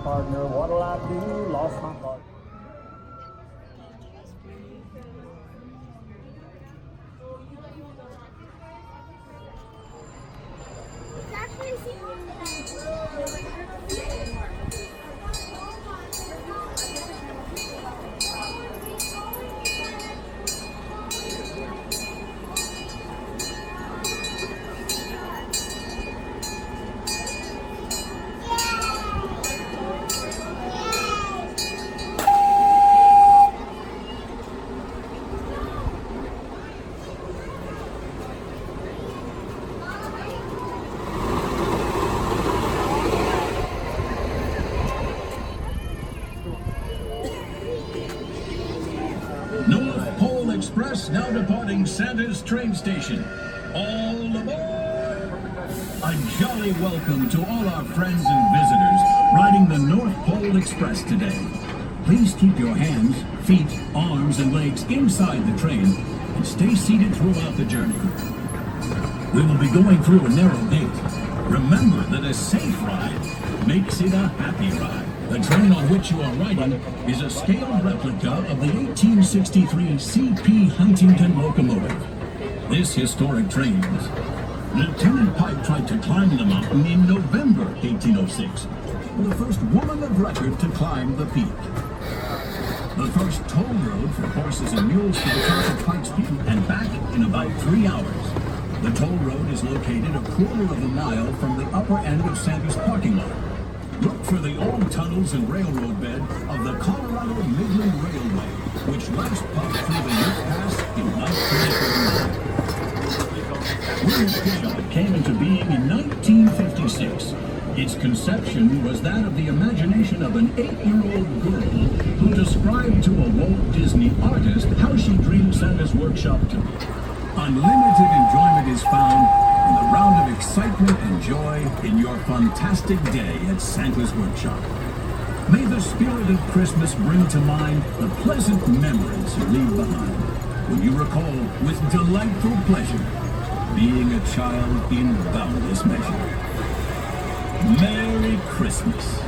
partner. What'll I do? Lost my partner. North Pole Express now departing Santa's train station. All aboard! A jolly welcome to all our friends and visitors riding the North Pole Express today. Please keep your hands, feet, arms, and legs inside the train and stay seated throughout the journey. We will be going through a narrow gate. Remember that a safe ride makes it a happy ride. The train on which you are riding is a scaled replica of the 1863 C.P. Huntington locomotive. This historic train, Lieutenant Pike tried to climb the mountain in November 1806, the first woman of record to climb the peak. The first toll road for horses and mules to the top of Pike's Peak and back in about 3 hours. The toll road is located a quarter of a mile from the upper end of Santa's parking lot. Look for the old tunnels and railroad bed of the Colorado Midland Railway, which last passed through the Ute Pass in 1939. Williams Pickup came into being in 1956. Its conception was that of the imagination of an 8-year-old girl who described to a Walt Disney artist how she dreamed Santa's workshop to be. Unlimited enjoyment is found in the round of excitement and joy in your fantastic day at Santa's workshop. May the spirit of Christmas bring to mind the pleasant memories you leave behind when you recall with delightful pleasure being a child in boundless measure. Merry Christmas.